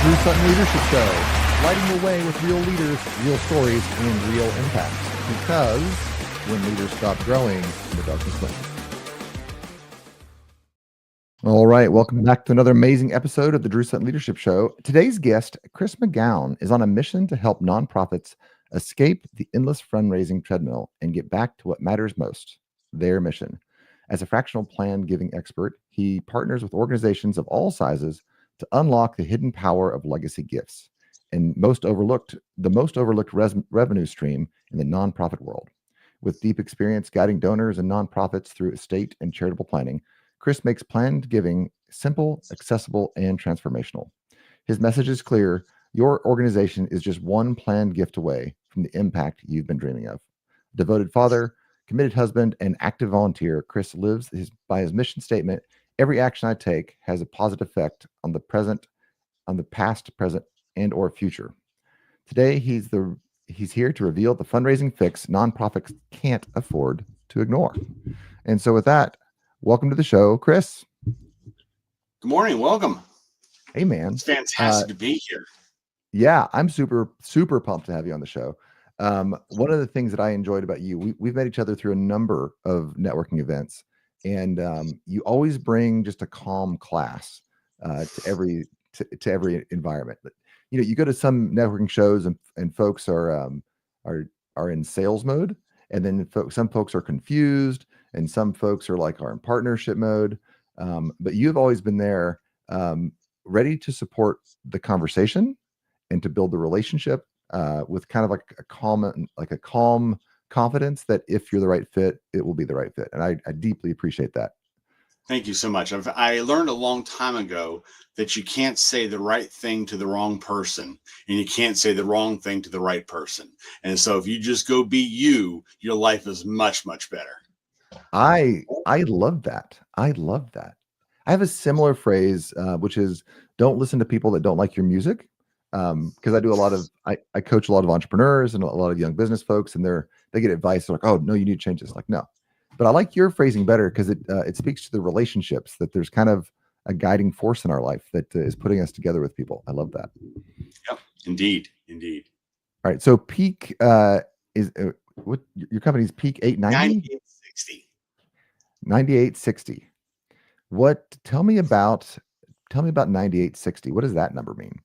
Drew Sutton Leadership Show, lighting the way with real leaders, real stories, and real impacts. Because when leaders stop growing, the darkness wins. All right, welcome back to another amazing episode of the Drew Sutton Leadership Show. Today's guest, Chris McGown, is on a mission to help nonprofits escape the endless fundraising treadmill and get back to what matters most, their mission. As a fractional plan giving expert, he partners with organizations of all sizes to unlock the hidden power of legacy gifts and the most overlooked revenue stream in the nonprofit world. With deep experience guiding donors and nonprofits through estate and charitable planning, Chris makes planned giving simple, accessible, and transformational. His message is clear. Your organization is just one planned gift away from the impact you've been dreaming of. Devoted father, committed husband, and active volunteer, Chris lives by his mission statement: every action I take has a positive effect on the past, present, and or future. Today, he's here to reveal the fundraising fix nonprofits can't afford to ignore. And so with that, welcome to the show, Chris. Good morning. Welcome. Hey, man. It's fantastic to be here. Yeah, I'm super, super pumped to have you on the show. One of the things that I enjoyed about you, we've met each other through a number of networking events, and you always bring just a calm class to every environment. But you go to some networking shows and folks are in sales mode, and then some folks are confused, and some folks are in partnership mode. But you've always been there, ready to support the conversation and to build the relationship with kind of like a calm confidence that if you're the right fit, it will be the right fit. And I deeply appreciate that. Thank you so much. I learned a long time ago that you can't say the right thing to the wrong person, and you can't say the wrong thing to the right person. And so if you just go be you, your life is much, much better. I love that. I love that. I have a similar phrase, which is don't listen to people that don't like your music. Because I coach a lot of entrepreneurs and a lot of young business folks, and they get advice. They're like, oh no, you need to change this. Like, no. But I like your phrasing better because it speaks to the relationships, that there's kind of a guiding force in our life that is putting us together with people. I love that. Yep, indeed. All right, so Peak is what your company's Peak 890? 9860. Tell me about 9860. What does that number mean?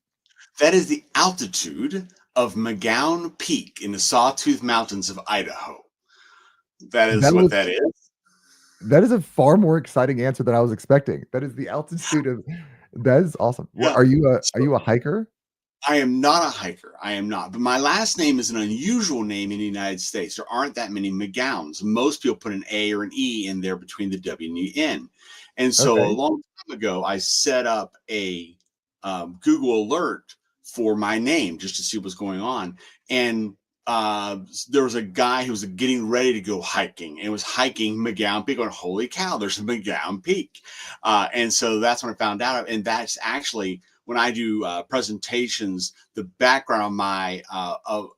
That is the altitude of McGown Peak in the Sawtooth Mountains of Idaho. That is what that is. That is a far more exciting answer than I was expecting. That is the altitude of. That is awesome. Yeah. Are you a hiker? I am not a hiker. I am not. But my last name is an unusual name in the United States. There aren't that many McGowns. Most people put an A or an E in there between the W and the N. And so a long time ago, I set up a Google alert for my name just to see what's going on. And there was a guy who was getting ready to go hiking and was hiking McGown Peak, going, holy cow, there's a McGown Peak. And so that's when I found out. And that's actually when I do presentations, the background of my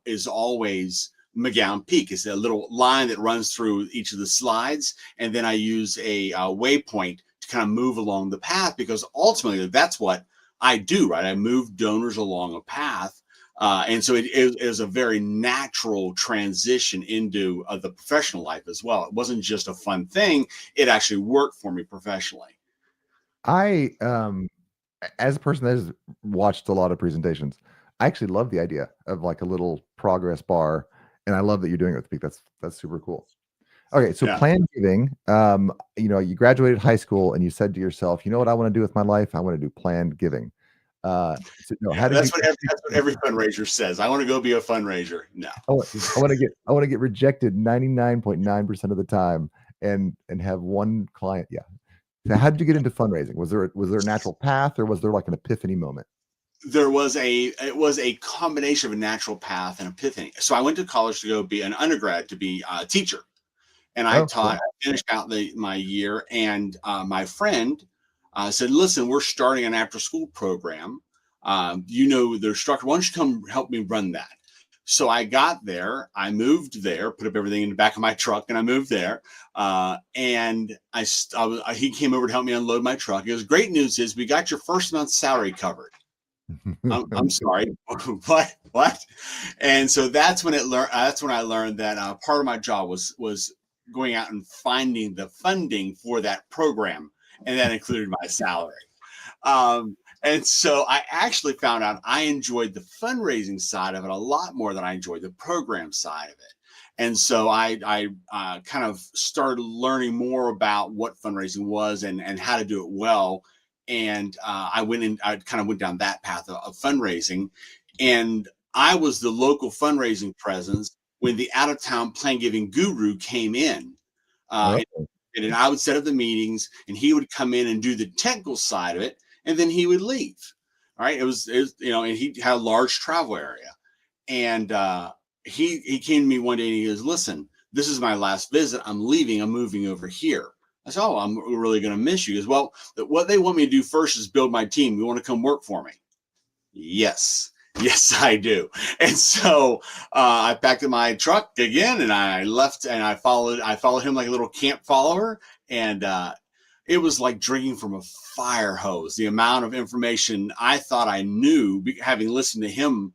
is always McGown Peak. It's a little line that runs through each of the slides. And then I use a waypoint to kind of move along the path, because ultimately that's what I do, right? I move donors along a path. And so it is a very natural transition into the professional life as well. It wasn't just a fun thing. It actually worked for me professionally. I, as a person that has watched a lot of presentations, I actually love the idea of like a little progress bar. And I love that you're doing it with Peak. That's super cool. Okay. So planned giving, you graduated high school and you said to yourself, you know what I want to do with my life? I want to do planned giving. That's what every fundraiser says. I want to go be a fundraiser. No, I want to get rejected 99.9% of the time and have one client. Yeah. So how did you get into fundraising? Was there a natural path, or was there like an epiphany moment? It was a combination of a natural path and epiphany. So I went to college to go be an undergrad, to be a teacher. And I finished out my year, and my friend said, listen, we're starting an after school program. The instructor, why don't you come help me run that? So I got there, I moved there, put up everything in the back of my truck, and I moved there. And he came over to help me unload my truck. It was great news is we got your first month's salary covered. I'm sorry, what? And so that's when I learned that part of my job was going out and finding the funding for that program, and that included my salary. And so I actually found out I enjoyed the fundraising side of it a lot more than I enjoyed the program side of it. And so I kind of started learning more about what fundraising was and how to do it well. And I kind of went down that path of fundraising. And I was the local fundraising presence when the out of town plan giving guru came in. Oh, And I would set up the meetings, and he would come in and do the technical side of it, and then he would leave. All right. It was and he had a large travel area. And he came to me one day and he goes, "Listen, this is my last visit. I'm leaving. I'm moving over here." I said, "Oh, I'm really going to miss you." He goes, "Well, what they want me to do first is build my team. You want to come work for me?" Yes. Yes, I do. And so I packed up my truck again and I left, and I followed him like a little camp follower. And it was like drinking from a fire hose. The amount of information I thought I knew, having listened to him,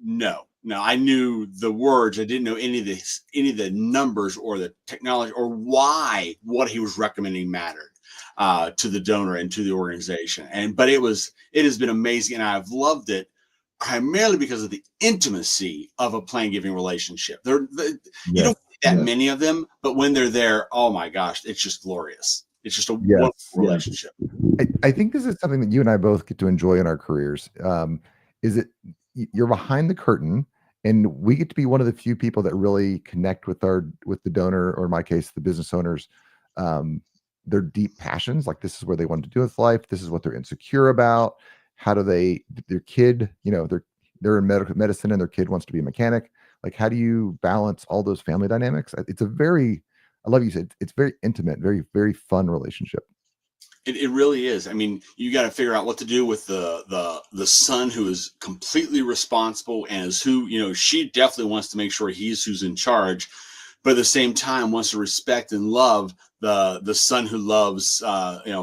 no, I knew the words. I didn't know any of the numbers or the technology or why what he was recommending mattered to the donor and to the organization. But it has been amazing, and I've loved it primarily because of the intimacy of a plan giving relationship. You don't get that many of them, but when they're there, oh my gosh, it's just glorious. It's just a wonderful relationship. I think this is something that you and I both get to enjoy in our careers. Is it you're behind the curtain, and we get to be one of the few people that really connect with the donor, or in my case, the business owners, their deep passions. Like, this is where they want to do with life. This is what they're insecure about. How do their kid, they're in medicine and their kid wants to be a mechanic. Like, how do you balance all those family dynamics? It's I love you said it's very intimate, very, very fun relationship. It really is. I mean, you got to figure out what to do with the son who is completely responsible and is she definitely wants to make sure he's who's in charge, but at the same time wants to respect and love the son who loves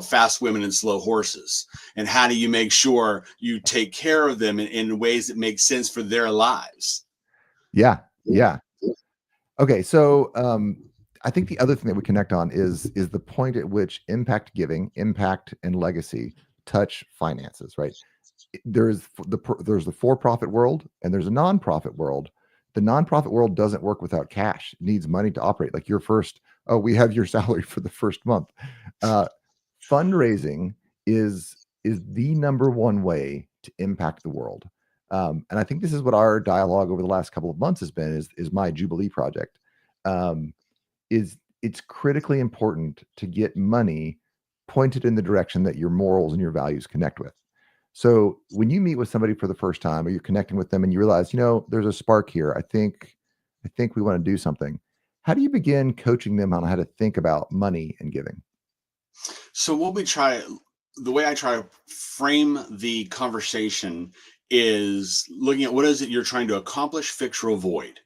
fast women and slow horses. And how do you make sure you take care of them in ways that make sense for their lives? Yeah. Okay, so I think the other thing that we connect on is the point at which impact giving, impact, and legacy touch finances. Right? There's the for-profit world and there's a nonprofit world. The nonprofit world doesn't work without cash. It needs money to operate. Like we have your salary for the first month. Fundraising is the number one way to impact the world. And I think this is what our dialogue over the last couple of months has been, is my Jubilee project. It's critically important to get money pointed in the direction that your morals and your values connect with. So when you meet with somebody for the first time, or you're connecting with them and you realize, there's a spark here. I think we want to do something. How do you begin coaching them on how to think about money and giving? So the way I try to frame the conversation is looking at what is it you're trying to accomplish, fix, or avoid.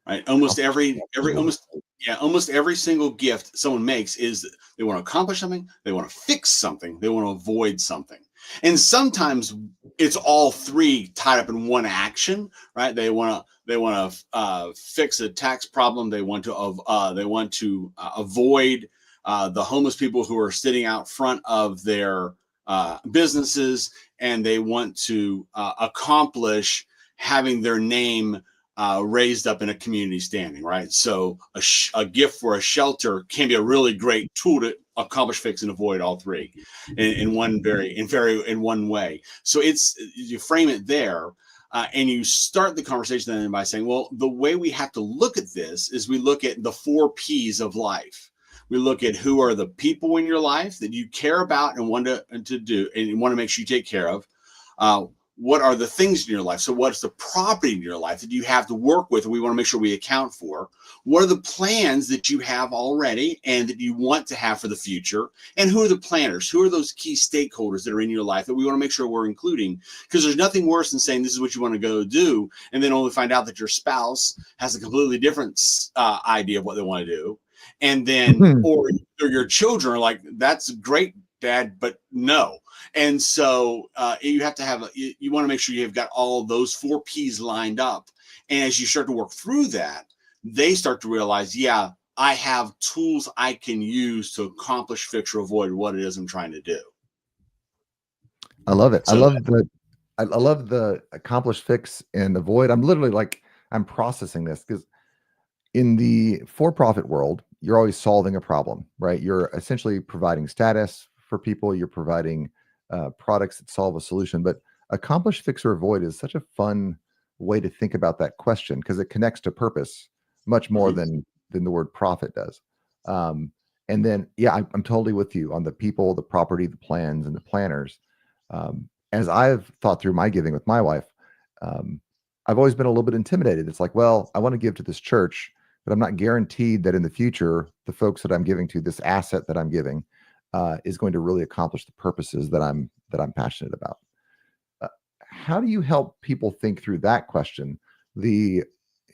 Right? Almost every single gift someone makes is they want to accomplish something, they want to fix something, they want to avoid something. And sometimes it's all three tied up in one action, right? They want to fix a tax problem. They want to avoid the homeless people who are sitting out front of their businesses, and they want to accomplish having their name raised up in a community standing, right? So a gift for a shelter can be a really great tool to accomplish, fix, and avoid all three in one way. So you frame it there, and you start the conversation then by saying, well, the way we have to look at this is we look at the 4 P's of life. We look at who are the people in your life that you care about and want to do and you want to make sure you take care of. What are the things in your life? So what's the property in your life that you have to work with and we want to make sure we account for? What are the plans that you have already and that you want to have for the future? And who are the planners? Who are those key stakeholders that are in your life that we want to make sure we're including? Because there's nothing worse than saying this is what you want to go do and then only find out that your spouse has a completely different idea of what they want to do. And then, or your children are like, that's great, Dad, but no. And so you have to have, you want to make sure you've got all those 4 P's lined up. And as you start to work through that, they start to realize, yeah, I have tools I can use to accomplish, fix, or avoid what it is I'm trying to do. I love it. So I love the accomplish, fix, and avoid. I'm literally like, I'm processing this because in the for-profit world, you're always solving a problem, right? You're essentially providing status for people. You're providing products that solve a solution. But accomplish, fix, or avoid is such a fun way to think about that question because it connects to purpose much more than the word profit does. And then, yeah, I'm totally with you on the people, the property, the plans, and the planners. As I've thought through my giving with my wife, I've always been a little bit intimidated. It's like, well, I want to give to this church, but I'm not guaranteed that in the future, the folks that I'm giving to, this asset that I'm giving, is going to really accomplish the purposes that I'm passionate about. How do you help people think through that question? The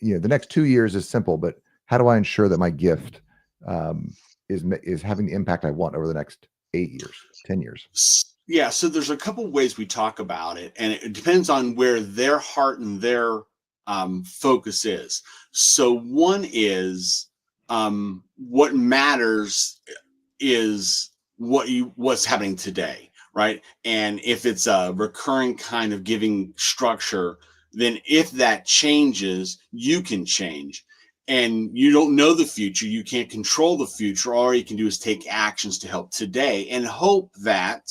next 2 years is simple, but how do I ensure that my gift is having the impact I want over the next 8 years, 10 years? Yeah, so there's a couple ways we talk about it, and it depends on where their heart and their focus is. So one is what matters is what's happening today, right? And if it's a recurring kind of giving structure, then if that changes, you can change. And you don't know the future, you can't control the future. All you can do is take actions to help today and hope that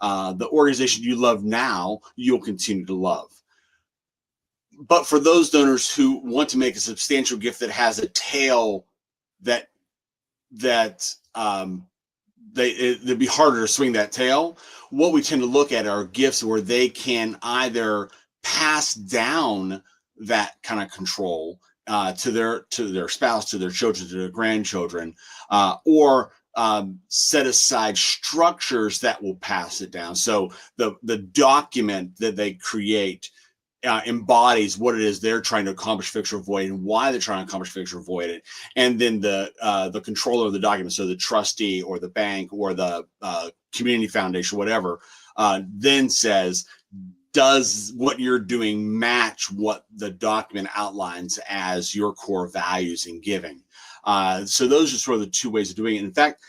the organization you love now, you'll continue to love. But for those donors who want to make a substantial gift that has a tail that it'd be harder to swing that tail, what we tend to look at are gifts where they can either pass down that kind of control to their spouse, to their children, to their grandchildren, or set aside structures that will pass it down. So the document that they create embodies what it is they're trying to accomplish, fix, or avoid, and why they're trying to accomplish, fix, or avoid it. And then the controller of the document, so the trustee or the bank or the community foundation, whatever, then says, does what you're doing match what the document outlines as your core values in giving? So those are sort of the 2 ways of doing it. In fact,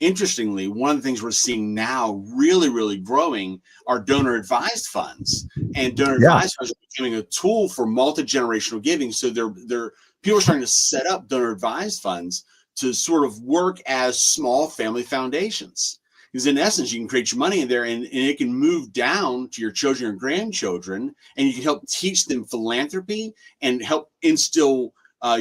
interestingly, one of the things we're seeing now really, really growing are donor advised funds, and donor advised funds are becoming a tool for multi-generational giving. So people are starting to set up donor advised funds to sort of work as small family foundations. Because in essence, you can create your money in there and it can move down to your children and grandchildren, and you can help teach them philanthropy and help instill not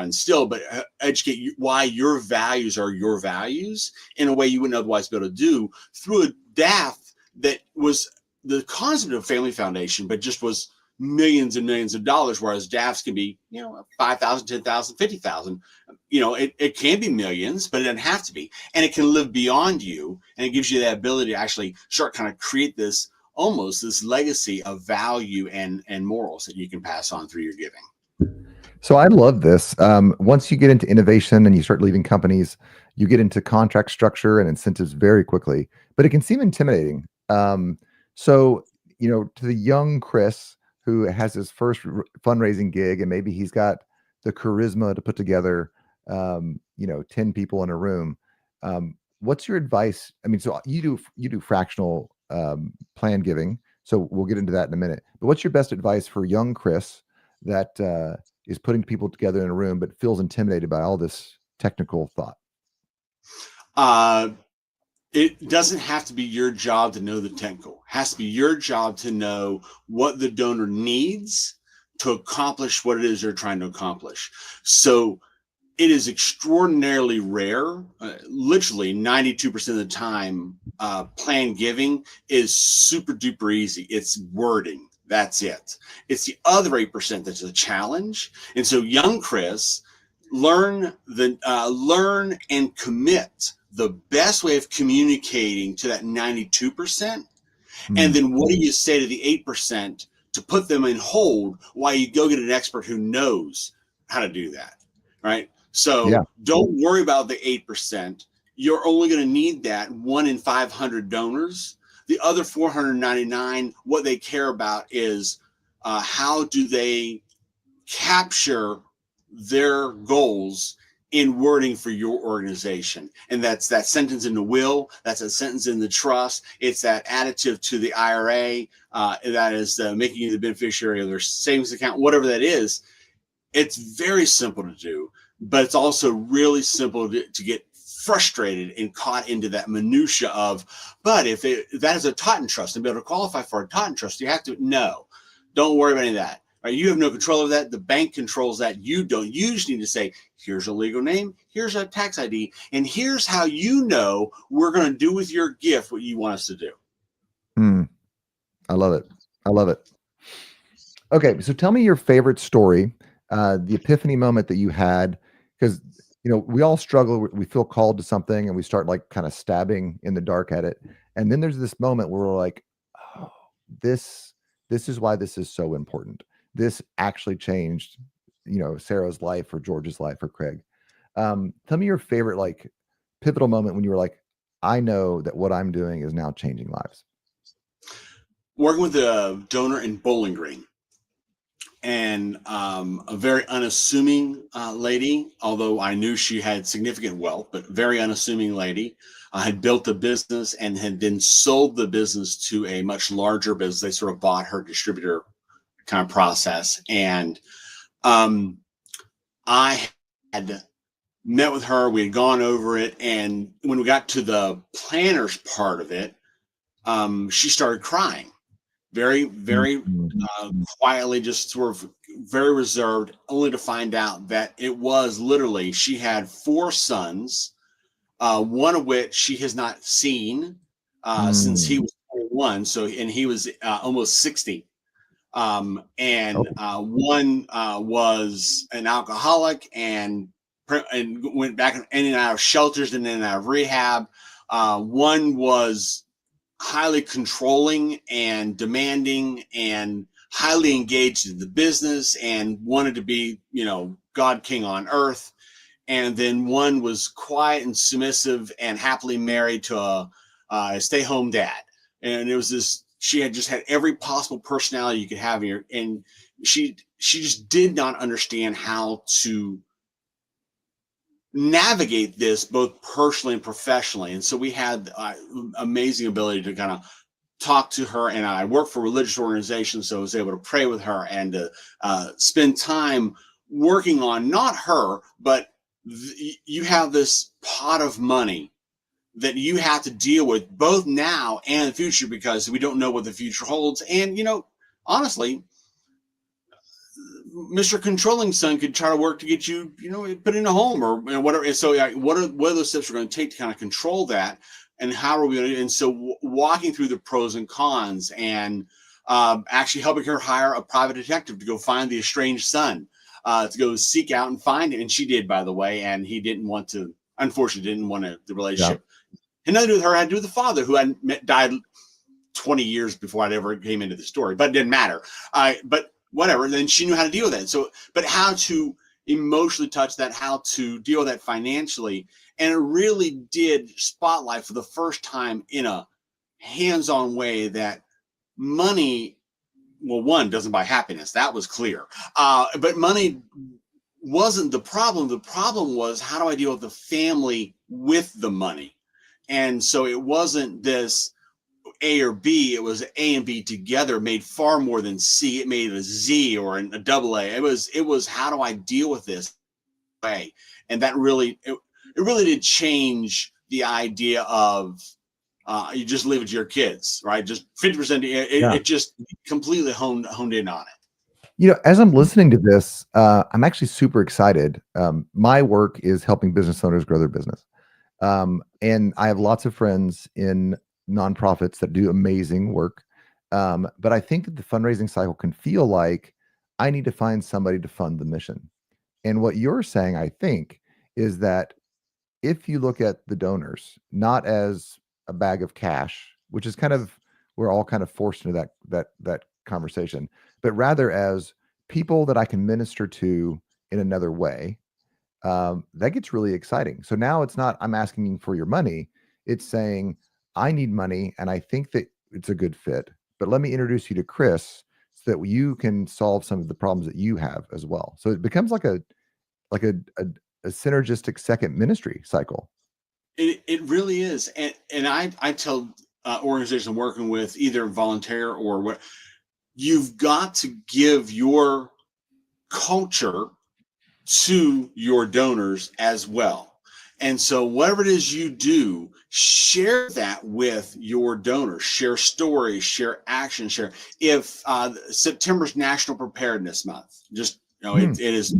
instill, but educate you why your values are your values in a way you wouldn't otherwise be able to do through a DAF that was the concept of family foundation, but just was millions and millions of dollars, whereas DAFs can be, 5,000, 10,000, 50,000. It can be millions, but it doesn't have to be. And it can live beyond you. And it gives you that ability to actually start kind of create this legacy of value and morals that you can pass on through your giving. So I love this. Once you get into innovation and you start leaving companies, you get into contract structure and incentives very quickly, but it can seem intimidating. So, to the young Chris who has his first fundraising gig, and maybe he's got the charisma to put together, 10 people in a room. What's your advice? I mean, so you do fractional plan giving. So we'll get into that in a minute. But what's your best advice for young Chris that is putting people together in a room but feels intimidated by all this technical thought? It doesn't have to be your job to know the technical. It has to be your job to know what the donor needs to accomplish what it is they're trying to accomplish. So it is extraordinarily rare. Literally 92% of the time, plan giving is super duper easy. It's wording. That's it. It's the other 8% that's a challenge. And so young Chris, learn and commit the best way of communicating to that 92%. And then what do you say to the 8% to put them in hold while you go get an expert who knows how to do that, right? So don't worry about the 8%. you're only going to need that 1 in 500 donors. The other 499, what they care about is how do they capture their goals in wording for your organization. And that's that sentence in the will, that's a sentence in the trust, it's that additive to the IRA, that is making you the beneficiary of their savings account, whatever that is. It's very simple to do, but it's also really simple to get frustrated and caught into that minutia of, but if that is a Totten trust and be able to qualify for a Totten trust, you have to, no, don't worry about any of that. Right? You have no control of that. The bank controls that. You don't. You just need to say, here's a legal name, here's a tax ID, and here's how you know we're going to do with your gift what you want us to do. I love it. I love it. Okay, so tell me your favorite story, the epiphany moment that you had, because we all struggle. We feel called to something, and we start like kind of stabbing in the dark at it, and then there's this moment where we're like, oh, this is why this is so important. This actually changed, Sarah's life or George's life or Craig. Tell me your favorite like pivotal moment when you were like, I know that what I'm doing is now changing lives. Working with a donor in Bowling Green, and a very unassuming lady, although I knew she had significant wealth, but very unassuming lady. Had built a business and had then sold the business to a much larger business. They sort of bought her distributor kind of process. And I had met with her, we had gone over it. And when we got to the planner's part of it, she started crying very, very quietly, just sort of very reserved, only to find out that it was literally, she had 4 sons, one of which she has not seen since he was 21. So, and he was almost 60. One was an alcoholic and went back in and out of shelters and then out of rehab. One was highly controlling and demanding and highly engaged in the business and wanted to be, God King on earth. And then one was quiet and submissive and happily married to a stay-home dad. And it was this, she had just had every possible personality you could have here. And she just did not understand how to navigate this both personally and professionally. And so we had amazing ability to kind of talk to her. And I work for religious organizations, so I was able to pray with her and to spend time working on not her, but you have this pot of money that you have to deal with both now and the future, because we don't know what the future holds. And, honestly, Mr. Controlling Son could try to work to get you, put in a home or whatever. And so what are those steps we're going to take to kind of control that? And how are we going to, and so walking through the pros and cons and actually helping her hire a private detective to go find the estranged son, to go seek out and find it. And she did, by the way, and he unfortunately didn't want the relationship. Had nothing to do with her, had to do with the father who had died 20 years before I ever came into the story, but it didn't matter. But whatever, then she knew how to deal with that. So, but how to emotionally touch that, how to deal with that financially. And it really did spotlight for the first time in a hands-on way that money, well, one, doesn't buy happiness. That was clear. But money wasn't the problem. The problem was, how do I deal with the family with the money? And so it wasn't this A or B, it was A and B together made far more than C. It made a Z or a double A. It was how do I deal with this way? And that really, it really did change the idea of you just leave it to your kids, right? Just 50%. It just completely honed in on it. As I'm listening to this, I'm actually super excited. My work is helping business owners grow their business. And I have lots of friends in nonprofits that do amazing work. But I think that the fundraising cycle can feel like I need to find somebody to fund the mission. And what you're saying, I think, is that if you look at the donors, not as a bag of cash, which is kind of, we're all kind of forced into that conversation, but rather as people that I can minister to in another way. that gets really exciting. So now it's not, I'm asking for your money. It's saying, I need money and I think that it's a good fit, but let me introduce you to Chris so that you can solve some of the problems that you have as well. So it becomes like a synergistic second ministry cycle. It really is. And I tell organizations I'm working with, either volunteer or what, you've got to give your culture to your donors as well. And so whatever it is you do, share that with your donors, share stories, share action, share. If September's National Preparedness Month, just, it is.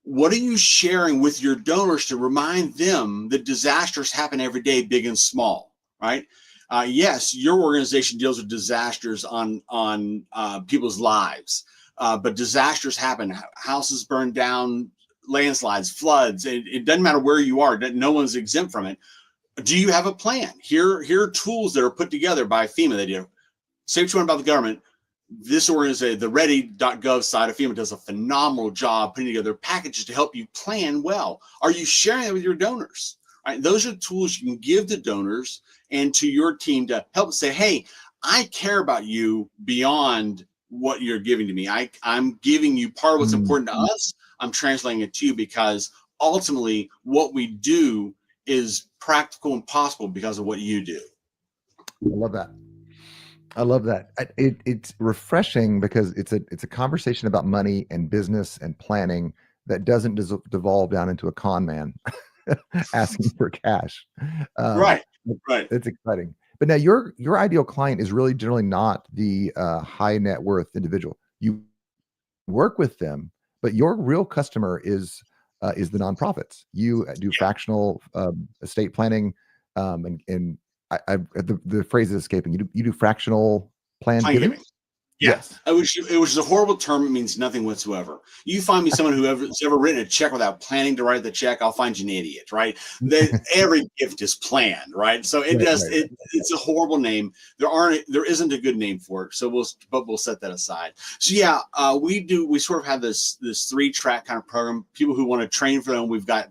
What are you sharing with your donors to remind them that disasters happen every day, big and small, right? Yes, your organization deals with disasters on people's lives, but disasters happen. Houses burn down, landslides, floods. It doesn't matter where you are. No one's exempt from it. Do you have a plan? Here are tools that are put together by FEMA. They do. Say what you want about the government. This organization, the ready.gov side of FEMA, does a phenomenal job putting together packages to help you plan well. Are you sharing that with your donors? Right? Those are tools you can give to donors and to your team to help say, hey, I care about you beyond what you're giving to me. I'm giving you part of what's important to us. I'm translating it to you because ultimately what we do is practical and possible because of what you do. I love that. I love that. It's refreshing because it's a conversation about money and business and planning that doesn't devolve down into a con man asking for cash. Right. It's exciting. But now your ideal client is really generally not the high net worth individual. You work with them, but your real customer is the nonprofits. You do fractional estate planning, and the phrase is escaping. You do fractional plan giving. Yes. It was a horrible term. It means nothing whatsoever. You find me someone who's ever written a check without planning to write the check, I'll find you an idiot, right? Every gift is planned, right? So it's a horrible name. There isn't a good name for it. So we'll set that aside. So we sort of have this 3-track kind of program. People who want to train for them, we've got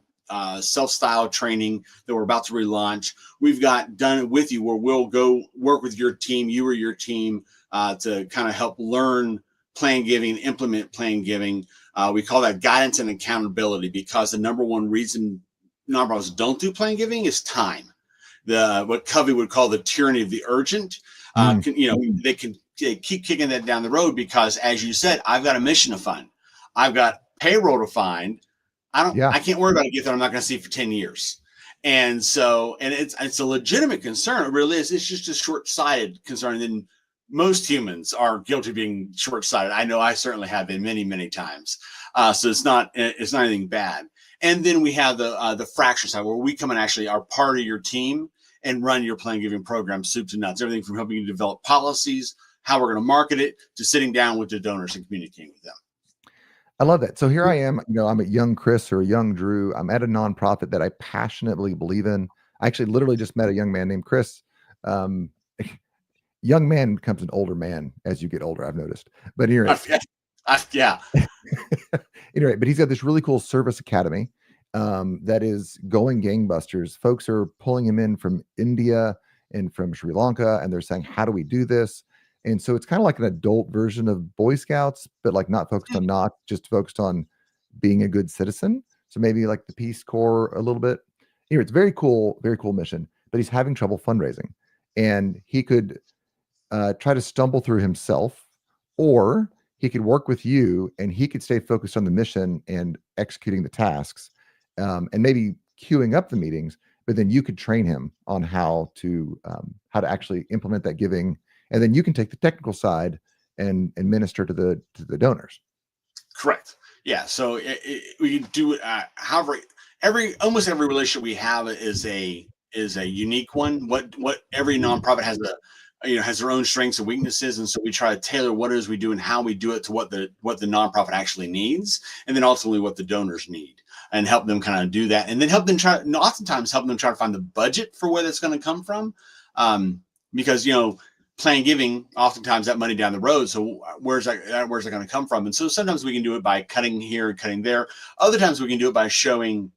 self-styled training that we're about to relaunch. We've got Done It With You, where we'll go work with your team, you or your team, to kind of help learn plan giving, implement plan giving. We call that guidance and accountability, because the number one reason nonprofits don't do plan giving is time. What Covey would call the tyranny of the urgent. They can keep kicking that down the road because, as you said, I've got a mission to fund. I've got payroll to find. I can't worry about a gift that I'm not going to see for 10 years. And so, and it's a legitimate concern. It really is. It's just a short-sighted concern. And then most humans are guilty of being short-sighted. I know I certainly have been many, many times. So it's not anything bad. And then we have the fractional side, where we come and actually are part of your team and run your plan giving program, soup to nuts, everything from helping you develop policies, how we're going to market it, to sitting down with the donors and communicating with them. I love that. So here I am, I'm a young Chris or a young Drew. I'm at a nonprofit that I passionately believe in. I actually literally just met a young man named Chris. Young man becomes an older man as you get older, I've noticed. But here, anyway, but he's got this really cool service academy that is going gangbusters. Folks are pulling him in from India and from Sri Lanka, and they're saying, how do we do this? And so it's kind of like an adult version of Boy Scouts, but like not focused on knots, just focused on being a good citizen. So maybe like the Peace Corps a little bit. Anyway, it's very cool mission, but he's having trouble fundraising. And he could try to stumble through himself, or he could work with you and he could stay focused on the mission and executing the tasks, and maybe queuing up the meetings, but then you could train him on how to actually implement that giving. And then you can take the technical side and minister to the donors. Correct. Yeah. So we do it. However, almost every relationship we have is a unique one. What every nonprofit has has their own strengths and weaknesses, and so we try to tailor what it is we do and how we do it to what the nonprofit actually needs, and then ultimately what the donors need, and help them kind of do that, and then oftentimes help them try to find the budget for where that's going to come from, because plan giving, oftentimes that money down the road. So where's that going to come from? And so sometimes we can do it by cutting here and cutting there. Other times we can do it by showing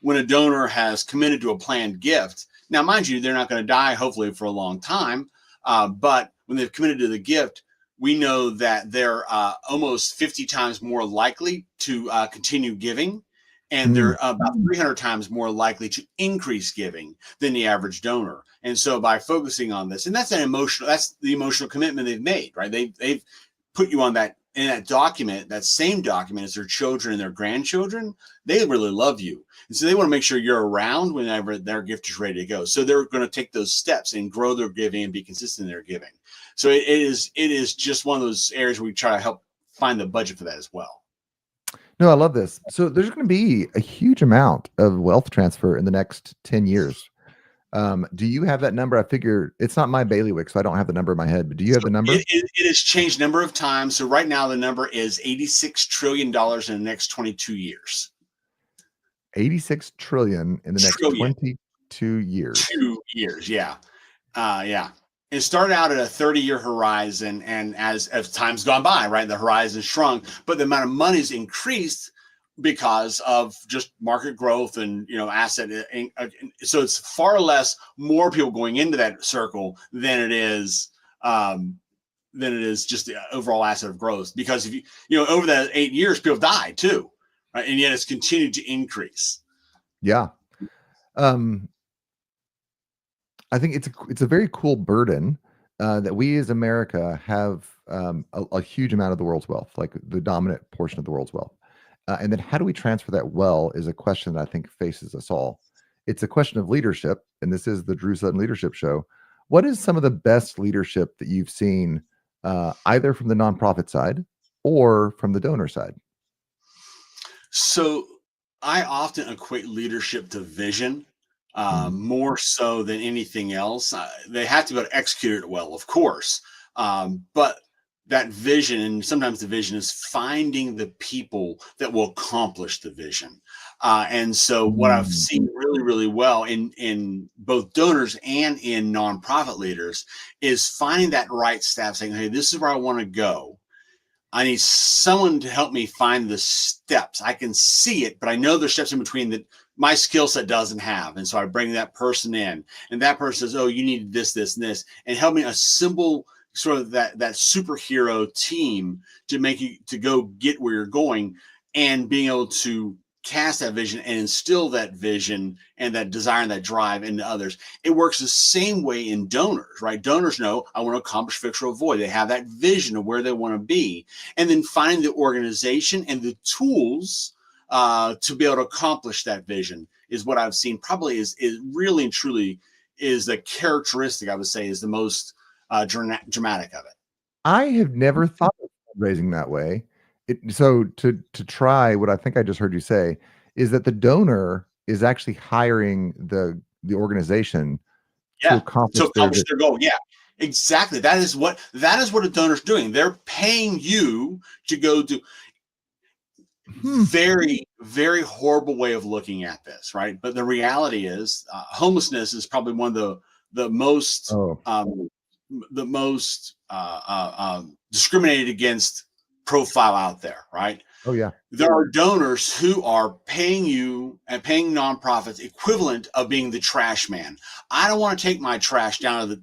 when a donor has committed to a planned gift. Now, mind you, they're not going to die, hopefully, for a long time. But when they've committed to the gift, we know that they're almost 50 times more likely to continue giving. And they're about 300 times more likely to increase giving than the average donor. And so by focusing on this, and that's the emotional commitment they've made, right? They've put you on that, in that document, that same document as their children and their grandchildren. They really love you. And so they want to make sure you're around whenever their gift is ready to go. So they're going to take those steps and grow their giving and be consistent in their giving. So it is just one of those areas where we try to help find the budget for that as well. No, I love this. So there's going to be a huge amount of wealth transfer in the next 10 years. Do you have that number? I figure it's not my bailiwick, so I don't have the number in my head, but do you have the number? It has changed a number of times. So right now the number is $86 trillion in the next 22 years. 86 trillion in the next 22 years. 2 years, yeah. Yeah. It started out at a 30-year horizon, and as time's gone by, right, the horizon shrunk, but the amount of money's increased because of just market growth and asset. So it's far less more people going into that circle than it is just the overall asset of growth. Because if you over that 8 years, people died too, right? And yet it's continued to increase. Yeah. I think it's a very cool burden that we as America have a huge amount of the world's wealth, like the dominant portion of the world's wealth. And then how do we transfer that well is a question that I think faces us all. It's a question of leadership, and this is the Drew Sutton Leadership Show. What is some of the best leadership that you've seen either from the nonprofit side or from the donor side? So I often equate leadership to vision. More so than anything else. They have to be able to execute it well, of course. But that vision, and sometimes the vision is finding the people that will accomplish the vision. And so what I've seen really, really well in both donors and in nonprofit leaders is finding that right staff, saying, hey, this is where I want to go. I need someone to help me find the steps. I can see it, but I know there's steps in between that my skill set doesn't have. And so I bring that person in, and that person says, oh, you need this, this, and this, and help me assemble sort of that superhero team to make you to go get where you're going, and being able to cast that vision and instill that vision and that desire and that drive into others. It works the same way in donors, right? Donors know I want to accomplish, fix, or avoid. They have that vision of where they want to be, and then find the organization and the tools to be able to accomplish that vision is what I've seen probably is really and truly is the characteristic I would say is the most dramatic of it. I have never thought of fundraising that way. So to try what I think I just heard you say is that the donor is actually hiring the organization to accomplish their goal. Yeah, exactly. That is what a donor's doing. They're paying you to go do. Very, very horrible way of looking at this, right? But the reality is, homelessness is probably one of the most discriminated against profile out there, right? Oh yeah. There are donors who are paying you and paying nonprofits equivalent of being the trash man. I don't want to take my trash down to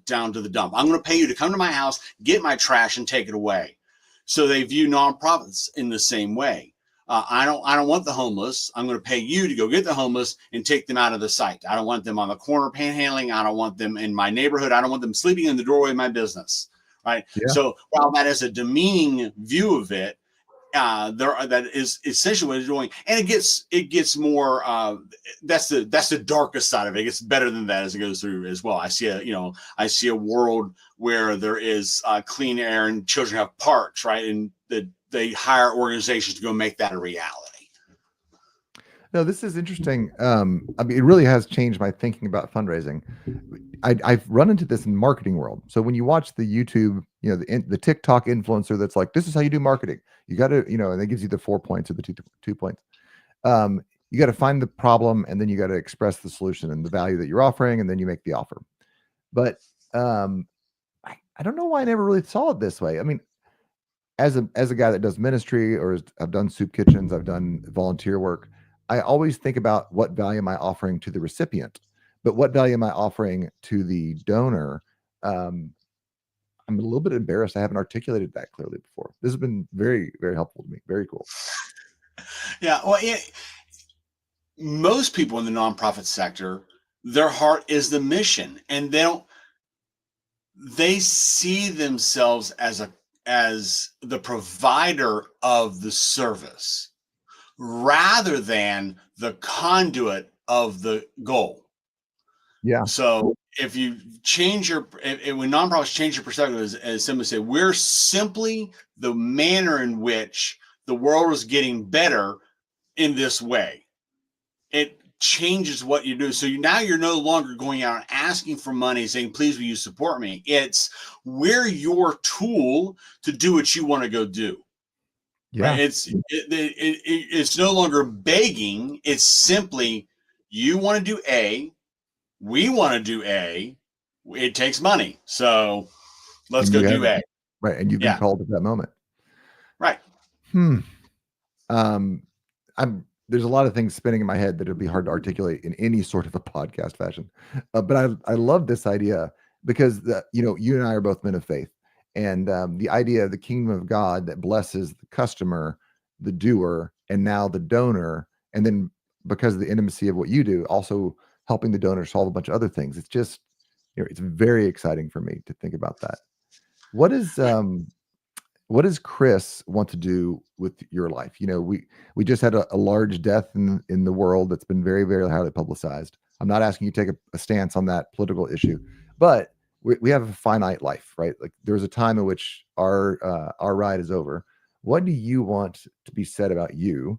the dump. I'm going to pay you to come to my house, get my trash, and take it away. So they view nonprofits in the same way. I don't want the homeless. I'm going to pay you to go get the homeless and take them out of the site. I don't want them on the corner panhandling. I don't want them in my neighborhood. I don't want them sleeping in the doorway of my business. Right. Yeah. So while that is a demeaning view of it, that is essentially what it's doing, and it gets more. That's the darkest side of it. It gets better than that as it goes through as well. I see a world where there is clean air and children have parks, right, and they hire organizations to go make that a reality. No, this is interesting. I mean, it really has changed my thinking about fundraising. I've run into this in the marketing world. So when you watch the YouTube, the TikTok influencer that's like, this is how you do marketing. You got to, and it gives you the 4 points or the two points. You got to find the problem, and then you got to express the solution and the value that you're offering, and then you make the offer. But I don't know why I never really saw it this way. I mean, as a guy that does ministry or I've done soup kitchens, I've done volunteer work. I always think about what value am I offering to the recipient, but what value am I offering to the donor? Um, I'm a little bit embarrassed. I haven't articulated that clearly before. This has been very, very helpful to me. Very cool. Yeah. Well, most people in the nonprofit sector, their heart is the mission, and they see themselves as the provider of the service rather than the conduit of the goal. Yeah. So if you change when nonprofits change your perspective, as simply say, we're simply the manner in which the world is getting better in this way. It changes what you do. So now you're no longer going out and asking for money, saying, please, will you support me? It's we're your tool to do what you want to go do. Yeah. Right? It's no longer begging. It's simply, you want to do A, we want to do A, it takes money. So let's go do A. Right. And you've been called at that moment. Right. There's a lot of things spinning in my head that it'd be hard to articulate in any sort of a podcast fashion. But I love this idea because you and I are both men of faith, and the idea of the kingdom of God that blesses the customer, the doer, and now the donor, and then because of the intimacy of what you do, also helping the donor solve a bunch of other things. It's just, it's very exciting for me to think about that. What does Chris want to do with your life? We just had a large death in the world that's been very, very highly publicized. I'm not asking you to take a stance on that political issue, but we have a finite life, right? Like there's a time in which our ride is over. What do you want to be said about you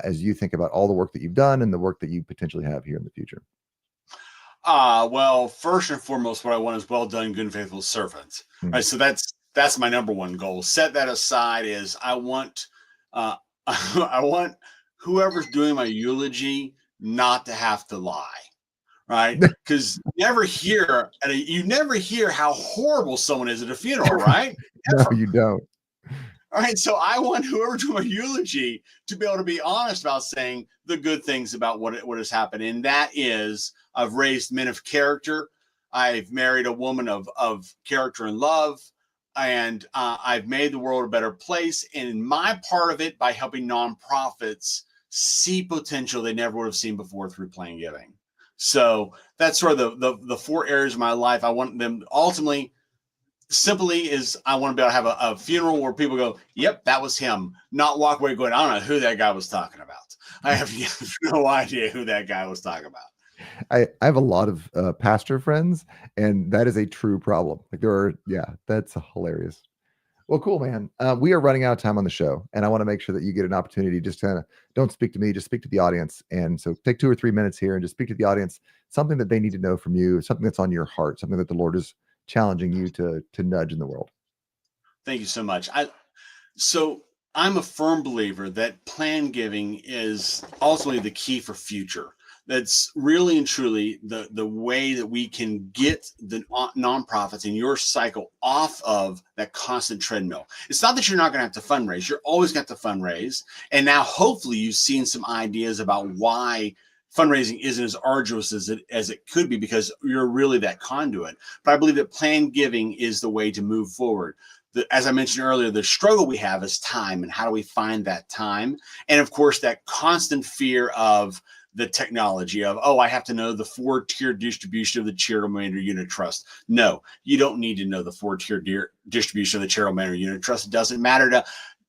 as you think about all the work that you've done and the work that you potentially have here in the future? Well, first and foremost, what I want is well done, good and faithful servant. Mm-hmm. Right. So that's my number one goal. Set that aside. Is I want I want whoever's doing my eulogy not to have to lie. Right. Because you never hear how horrible someone is at a funeral, right? No, you don't. All right. So I want whoever doing my eulogy to be able to be honest about saying the good things about what has happened. And that is, I've raised men of character. I've married a woman of character and love. And I've made the world a better place. And in my part of it, by helping nonprofits see potential they never would have seen before through plan giving. So that's sort of the four areas of my life. I want them ultimately, simply is I want to be able to have a funeral where people go, yep, that was him. Not walk away going, I don't know who that guy was talking about. I have no idea who that guy was talking about. I have a lot of pastor friends, and that is a true problem. Like that's hilarious. Well, cool, man. We are running out of time on the show, and I want to make sure that you get an opportunity. Just kind of don't speak to me, just speak to the audience. And so take 2 or 3 minutes here and just speak to the audience, something that they need to know from you, something that's on your heart, something that the Lord is challenging you to nudge in the world. Thank you so much. So I'm a firm believer that plan giving is ultimately the key for future. That's really and truly the way that we can get the nonprofits in your cycle off of that constant treadmill. It's not that you're not going to have to fundraise. You're always going to have to fundraise. And now hopefully you've seen some ideas about why fundraising isn't as arduous as it could be, because you're really that conduit. But I believe that plan giving is the way to move forward. As I mentioned earlier, the struggle we have is time, and how do we find that time? And of course, that constant fear of the technology of, I have to know the 4-tier distribution of the charitable mandate unit trust. No, you don't need to know the 4-tier distribution of the charitable mandate unit trust. It doesn't matter to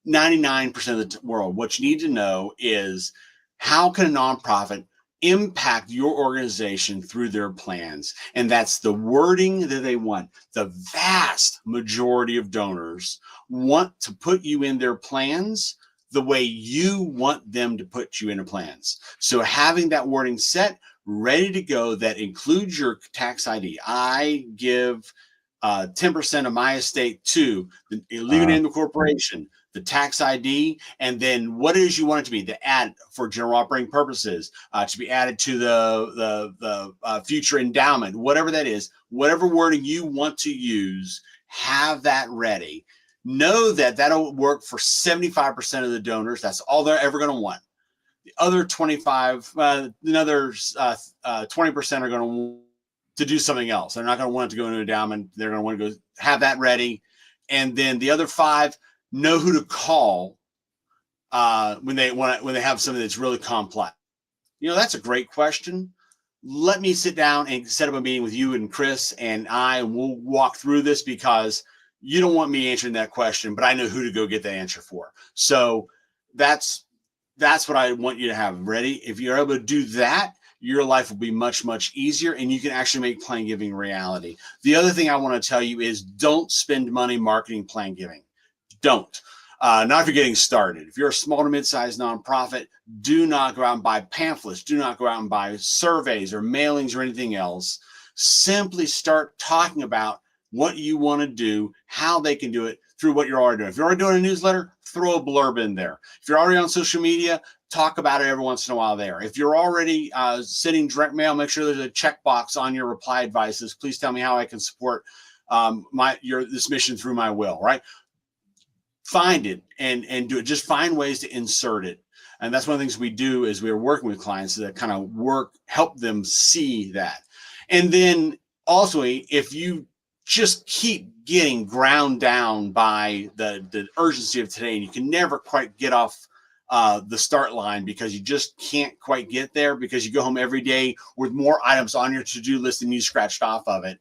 99% of the world. What you need to know is, how can a nonprofit impact your organization through their plans? And that's the wording that they want. The vast majority of donors want to put you in their plans the way you want them to put you into plans. So having that wording set, ready to go, that includes your tax ID. I give 10% of my estate to the legal name of the corporation, the tax ID, and then what it is you want it to be, the add for general operating purposes, to be added to the future endowment, whatever that is, whatever wording you want to use, have that ready. Know that that'll work for 75% of the donors. That's all they're ever going to want. The other 25, another 20% are going to want to do something else. They're not going to want it to go into an endowment. They're going to want to go have that ready. And then the other 5, know who to call when they have something that's really complex. That's a great question. Let me sit down and set up a meeting with you and Chris, and we'll walk through this, because you don't want me answering that question, but I know who to go get the answer for. So that's what I want you to have ready. If you're able to do that, your life will be much, much easier, and you can actually make plan giving reality. The other thing I want to tell you is, don't spend money marketing plan giving. Don't. Not if you're getting started. If you're a small to mid-sized nonprofit, do not go out and buy pamphlets. Do not go out and buy surveys or mailings or anything else. Simply start talking about what you want to do, how they can do it through what you're already doing. If you're already doing a newsletter, throw a blurb in there. If you're already on social media, talk about it every once in a while there. If you're already sending direct mail, make sure there's a checkbox on your reply advices. Please tell me how I can support this mission through my will, right? Find it and do it. Just find ways to insert it. And that's one of the things we do is we're working with clients that kind of help them see that. And then also, if you just keep getting ground down by the urgency of today, and you can never quite get off the start line because you just can't quite get there, because you go home every day with more items on your to-do list than you scratched off of it,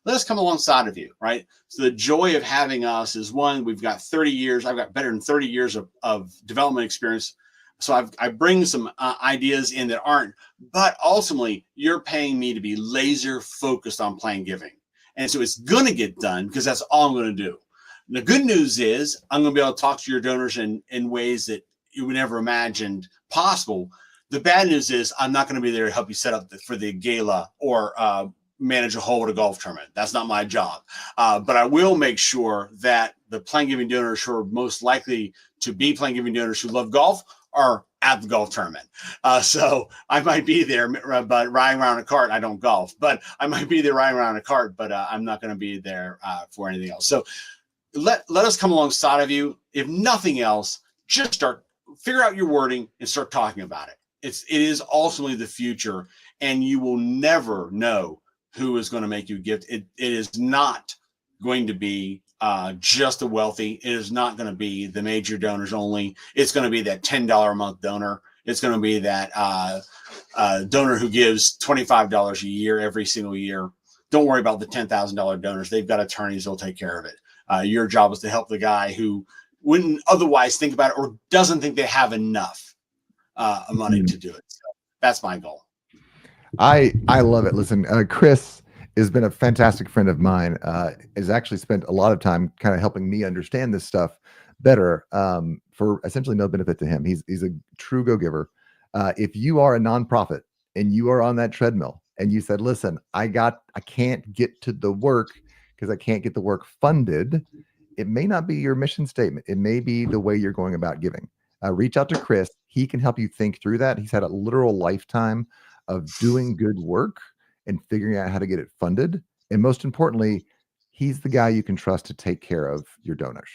let us come alongside of you, right? So the joy of having us is, one, we've got 30 years. I've got better than 30 years of development experience. So I bring some ideas in that aren't, but ultimately you're paying me to be laser focused on plan giving. And so it's going to get done, because that's all I'm going to do. And the good news is I'm going to be able to talk to your donors in ways that you would never imagined possible. The bad news is I'm not going to be there to help you set up for the gala or manage a hole at a golf tournament. That's not my job. But I will make sure that the plan giving donors who are most likely to be plan giving donors who love golf are at the golf tournament. So I might be there, but riding around a cart. I don't golf, but I might be there riding around a cart, but I'm not going to be there for anything else. So let us come alongside of you. If nothing else, just figure out your wording and start talking about it. It is ultimately the future, and you will never know who is going to make you a gift. It is not going to be just the wealthy. It is not going to be the major donors only. It's going to be that $10 a month donor. It's going to be that donor who gives $25 a year every single year. Don't worry about the $10,000 donors. They've got attorneys. They'll take care of it. Your job is to help the guy who wouldn't otherwise think about it, or doesn't think they have enough money to do it. So that's my goal. I love it. Listen, Chris has been a fantastic friend of mine, has actually spent a lot of time kind of helping me understand this stuff better, for essentially no benefit to him. He's a true go-giver. If you are a nonprofit and you are on that treadmill and you said, listen, I can't get to the work because I can't get the work funded, it may not be your mission statement. It may be the way you're going about giving. Reach out to Chris. He can help you think through that. He's had a literal lifetime of doing good work and figuring out how to get it funded. And most importantly, he's the guy you can trust to take care of your donors.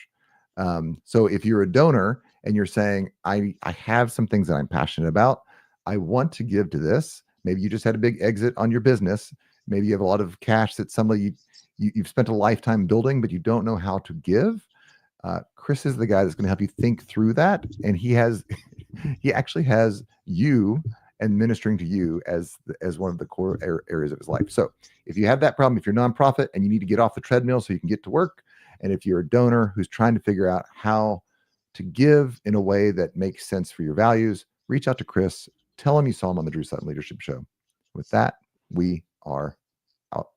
So if you're a donor and you're saying, I have some things that I'm passionate about, I want to give to this. Maybe you just had a big exit on your business. Maybe you have a lot of cash that you've spent a lifetime building, but you don't know how to give. Chris is the guy that's going to help you think through that. And he actually has you and ministering to you as one of the core areas of his life. So if you have that problem, if you're a nonprofit and you need to get off the treadmill so you can get to work, and if you're a donor who's trying to figure out how to give in a way that makes sense for your values, reach out to Chris. Tell him you saw him on the Drew Sutton Leadership Show. With that, we are out.